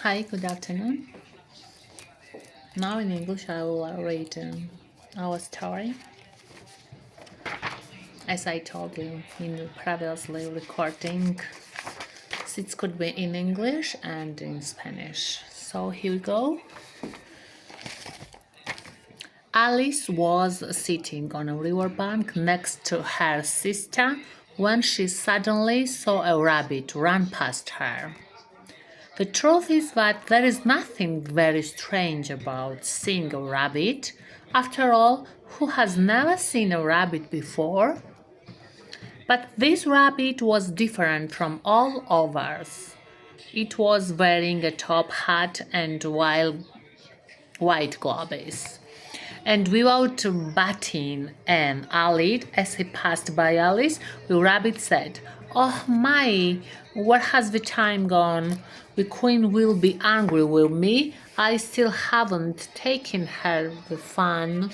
Hi, good afternoon. Now in English, I will read our story. As I told you in the previously recording, it could be in English and in Spanish. So here we go. Alice was sitting on a riverbank next to her sister when she suddenly saw a rabbit run past her. The truth is that there is nothing very strange about seeing a rabbit. After all, who has never seen a rabbit before? But this rabbit was different from all others. It was wearing a top hat and white gloves. And without batting an eyelid as he passed by Alice, the rabbit said, "Oh my, where has the time gone? The queen will be angry with me. I still haven't taken her the fun."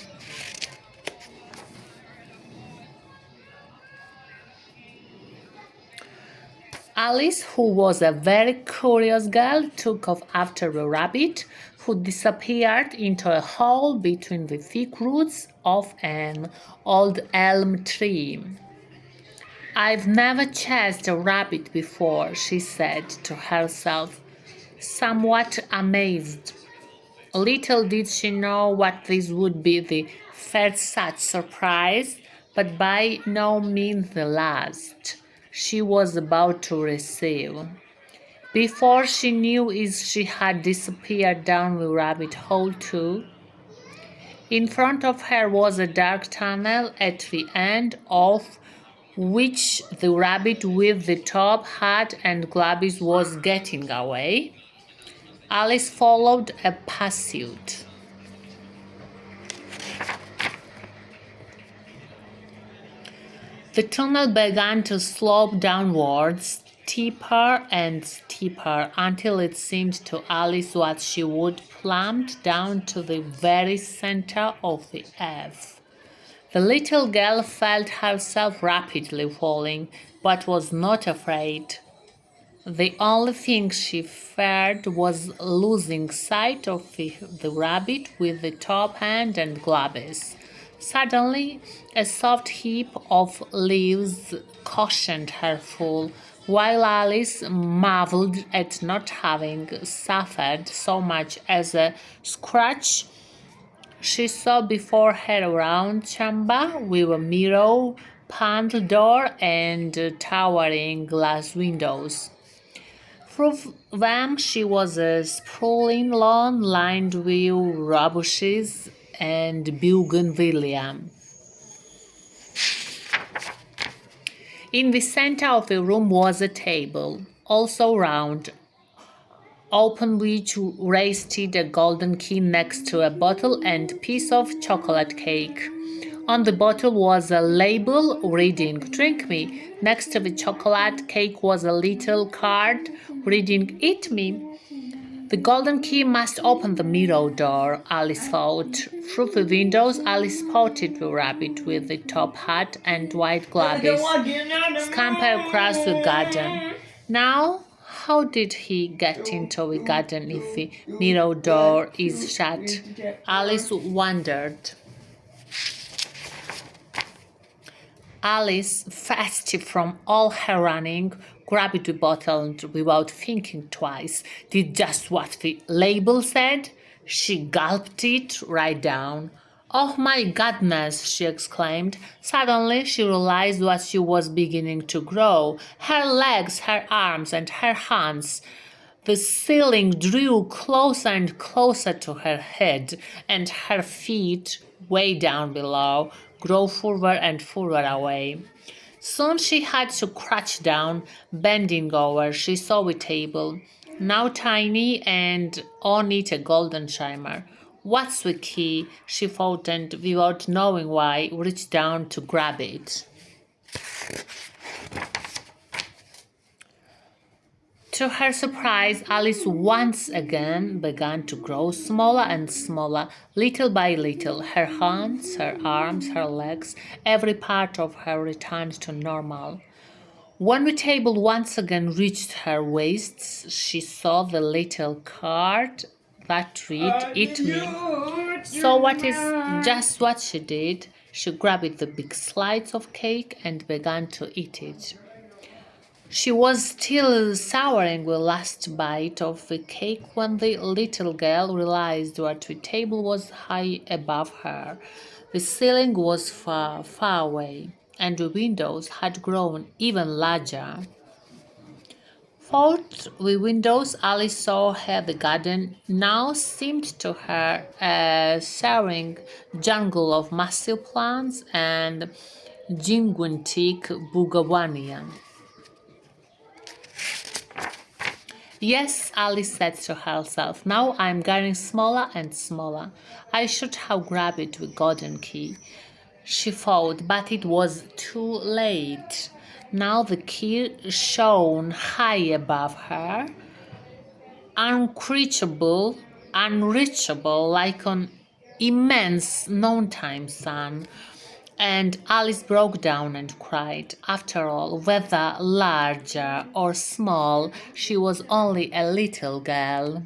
Alice, who was a very curious girl, took off after the rabbit, who disappeared into a hole between the thick roots of an old elm tree. "I've never chased a rabbit before," she said to herself, somewhat amazed. Little did she know what this would be the first such surprise, but by no means the last, she was about to receive. Before she knew it, she had disappeared down the rabbit hole too. In front of her was a dark tunnel at the end of which the rabbit with the top hat and gloves was getting away. Alice followed a pursuit. The tunnel began to slope downwards, steeper and steeper, until it seemed to Alice that she would plummet down to the very center of the earth. The little girl felt herself rapidly falling, but was not afraid. The only thing she feared was losing sight of the rabbit with the top hand and gloves. Suddenly, a soft heap of leaves cushioned her fall, while Alice marveled at not having suffered so much as a scratch. She saw before her a round chamber with a mirror, panelled door, and towering glass windows. Through them she was a sprawling lawn lined with rubushes and bougainvillea. In the center of the room was a table, also round, upon which rested a golden key next to a bottle and piece of chocolate cake. On the bottle was a label reading, "Drink me." Next to the chocolate cake was a little card reading, "Eat me." The golden key must open the mirror door, Alice thought. Through the windows, Alice spotted the rabbit with the top hat and white gloves scamper across the garden. Now, how did he get into the garden if the mirror door is shut? Alice wondered. Alice, fasted from all her running, grabbed the bottle and, without thinking twice, did just what the label said. She gulped it right down. "Oh my goodness!" she exclaimed. Suddenly she realized that she was beginning to grow. Her legs, her arms, and her hands. The ceiling drew closer and closer to her head, and her feet, way down below, grew further and further away. Soon she had to crouch down, bending over. She saw the table, now tiny, and on it a golden shimmer. "What's the key?" she thought, and without knowing why, reached down to grab it. To her surprise, Alice once again began to grow smaller and smaller, little by little. Her hands, her arms, her legs, every part of her returned to normal. When the table once again reached her waists, she saw the little card that read, "Eat me." So what is just what she did? She grabbed the big slice of cake and began to eat it. She was still souring the last bite of the cake when the little girl realized that the table was high above her. The ceiling was far, far away, and the windows had grown even larger. Through the windows, Alice saw how the garden now seemed to her a soaring jungle of massive plants and gigantic bougainvillea. Yes, Alice said to herself, now I'm getting smaller and smaller. I should have grabbed the golden key. She thought, but it was too late. Now the key shone high above her, unreachable like an immense noontime sun. And Alice broke down and cried. After all, whether larger or small, she was only a little girl.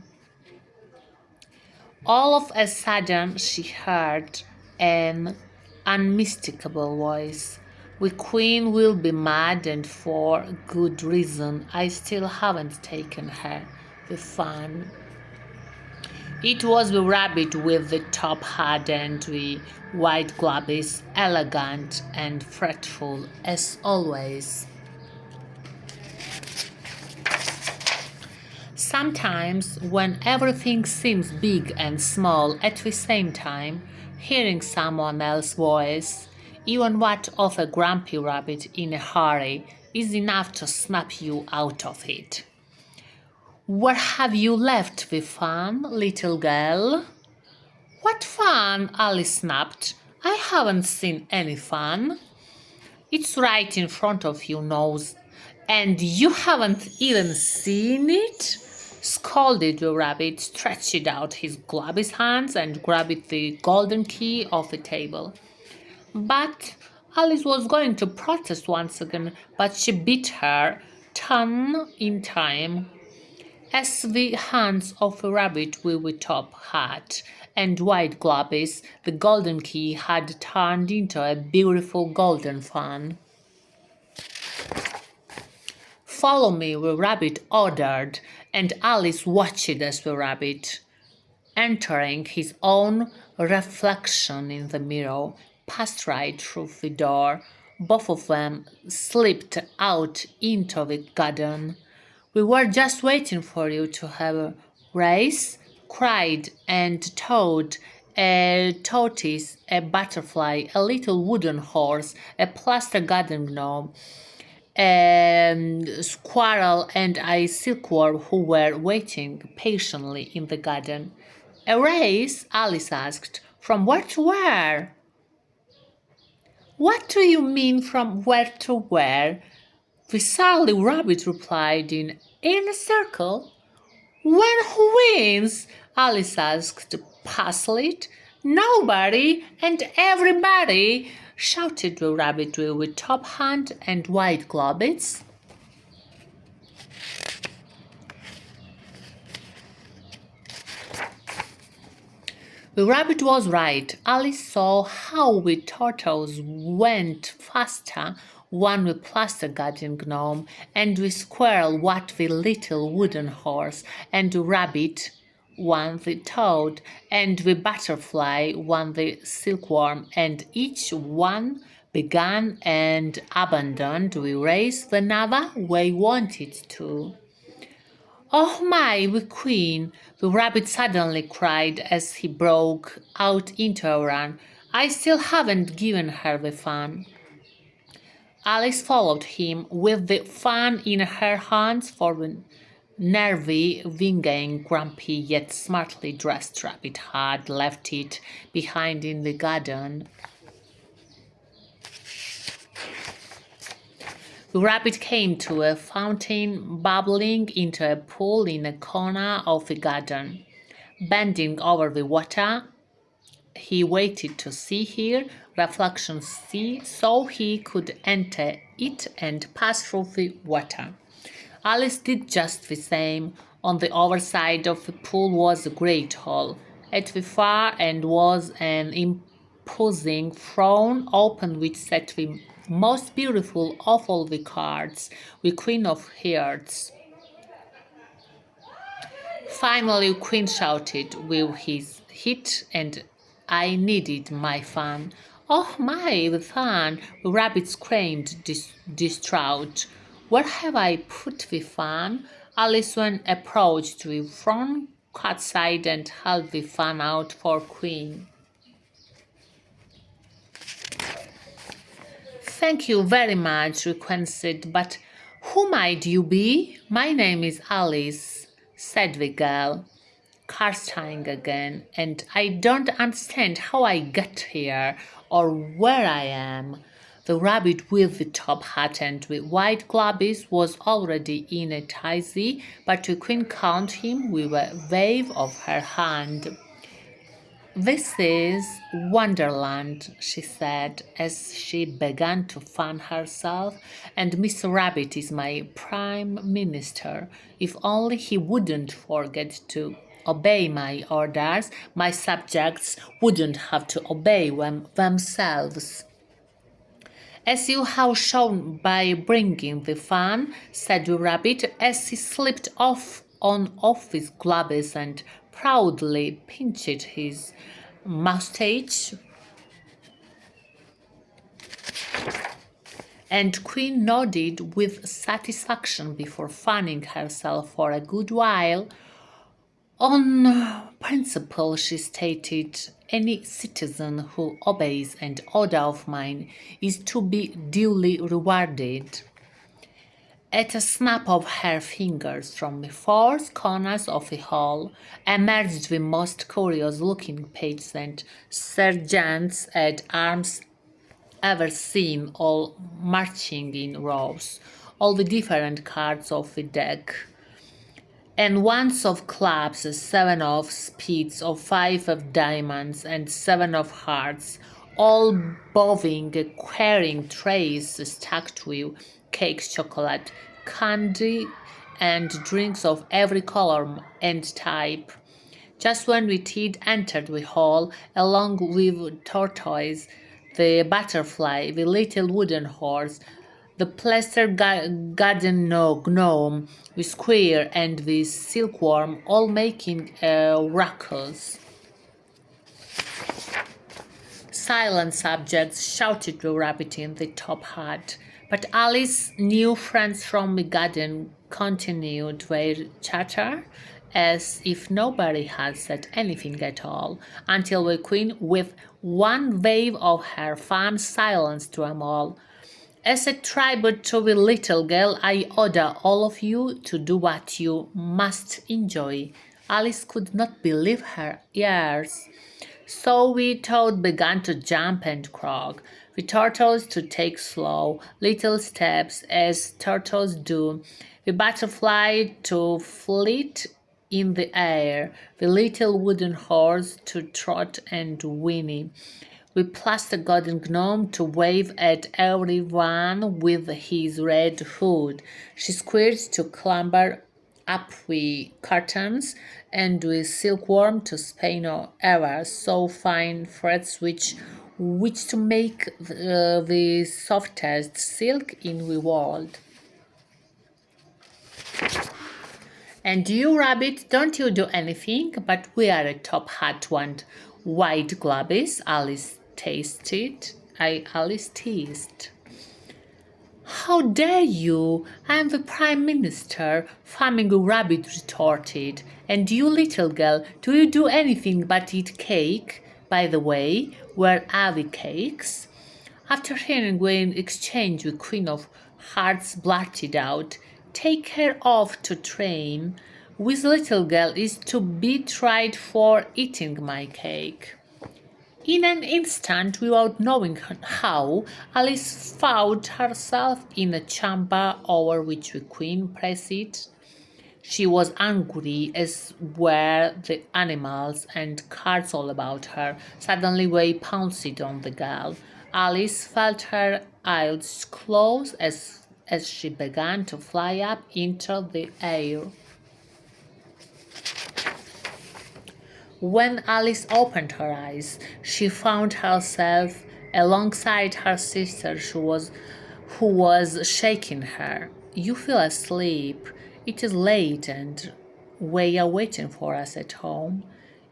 All of a sudden, she heard an unmistakable voice. The Queen will be mad, and for good reason. I still haven't taken her the fan. It was the rabbit with the top hat and the white gloves, elegant and fretful as always. Sometimes, when everything seems big and small at the same time, hearing someone else's voice, even that of a grumpy rabbit in a hurry, is enough to snap you out of it. Where have you left the fun, little girl? What fun? Alice snapped. I haven't seen any fun. It's right in front of you, nose. And you haven't even seen it? Scolded the rabbit, stretched out his gloved hands and grabbed the golden key off the table. But Alice was going to protest once again, but she bit her tongue in time. As the hands of a rabbit with a top hat and white gloves, the golden key had turned into a beautiful golden fan. Follow me, the rabbit ordered, and Alice watched as the rabbit, entering his own reflection in the mirror, passed right through the door. Both of them slipped out into the garden. We were just waiting for you to have a race, cried and toad, a tortoise, a butterfly, a little wooden horse, a plaster garden gnome, a squirrel, and a silkworm who were waiting patiently in the garden. A race? Alice asked. From where to where? What do you mean from where to where? The surly rabbit replied in a circle. When who wins? Alice asked, puzzled. Nobody and everybody, shouted the rabbit with top hat and white gloves. The rabbit was right. Alice saw how the turtles went faster, one the plaster garden gnome, and the squirrel what the little wooden horse, and the rabbit won the toad, and the butterfly won the silkworm, and each one began and abandoned the race whenever they wanted to. Oh my, the Queen! The rabbit suddenly cried as he broke out into a run. I still haven't given her the fan. Alice followed him with the fan in her hands, for the nervy, winging, grumpy yet smartly dressed rabbit had left it behind in the garden. The rabbit came to a fountain bubbling into a pool in a corner of the garden. Bending over the water, he waited to see her reflection see so he could enter it and pass through the water. Alice did just the same. On the other side of the pool was a great hall. At the far end was an imposing throne open which sat the most beautiful of all the cards, the Queen of Hearts. Finally, Queen shouted with his hit, and I needed my fan. Oh my, the fan! The rabbit screamed, distraught. Where have I put the fan? Alison approached the front cat side and held the fan out for Queen. Thank you very much, Queen said, but who might you be? My name is Alice, said the girl, cursing again, and I don't understand how I got here or where I am. The rabbit with the top hat and the white gloves was already in a tizzy, but the Queen caught him with a wave of her hand. This is Wonderland, she said as she began to fan herself, and Mr. Rabbit is my Prime Minister. If only he wouldn't forget to obey my orders, my subjects wouldn't have to obey themselves. As you have shown by bringing the fan, said the rabbit, as he slipped off his gloves and proudly pinched his moustache. And Queen nodded with satisfaction before fanning herself for a good while. On principle, she stated, any citizen who obeys an order of mine is to be duly rewarded. At a snap of her fingers from the four corners of the hall emerged the most curious-looking pages and sergeants at arms ever seen, all marching in rows, all the different cards of the deck, and ones of clubs, 7 of spades, of 5 of diamonds, and 7 of hearts, all bowing, carrying trays stacked with cakes, chocolate, candy, and drinks of every color and type. Just when the teeth entered the hall, along with tortoise, the butterfly, the little wooden horse, the plaster garden gnome, the square, and the silkworm, all making a ruckus. Silent subjects, shouted the rabbit in the top hat. But Alice's new friends from the garden continued their chatter as if nobody had said anything at all, until the Queen, with one wave of her fan, silenced them all. As a tribute to the little girl, I order all of you to do what you must enjoy. Alice could not believe her ears. So we toad began to jump and croak, the turtles to take slow, little steps as turtles do, the butterfly to flit in the air, the little wooden horse to trot and whinny, the plaster garden gnome to wave at everyone with his red hood, she squared to clamber up the curtains, and with silkworm to spin ever so fine threads which to make the softest silk in the world. And you, rabbit, don't you do anything, but wear a top hat and white gloves, Alice teased. How dare you? I am the Prime Minister, Flamingo Rabbit retorted. And you, little girl, do you do anything but eat cake? By the way, where are the cakes? After hearing Gwen exchange with Queen of Hearts blurted out, take her off to train. This little girl is to be tried for eating my cake. In an instant, without knowing how, Alice found herself in a chamber over which the Queen presided. She was angry, as were the animals and cards all about her. Suddenly, Way pounced on the girl. Alice felt her eyes close as she began to fly up into the air. When Alice opened her eyes, she found herself alongside her sister who was shaking her. You feel asleep. It is late and we are waiting for us at home.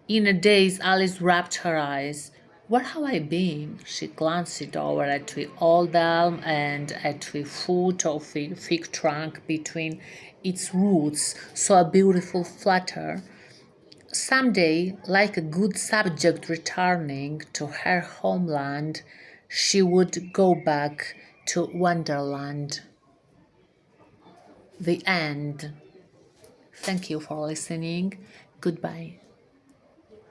In a daze, Alice rubbed her eyes. Where have I been? She glanced over at the old elm and at the foot of the fig trunk between its roots, saw a beautiful flutter. Someday, like a good subject returning to her homeland, she would go back to Wonderland. The end. Thank you for listening. Goodbye.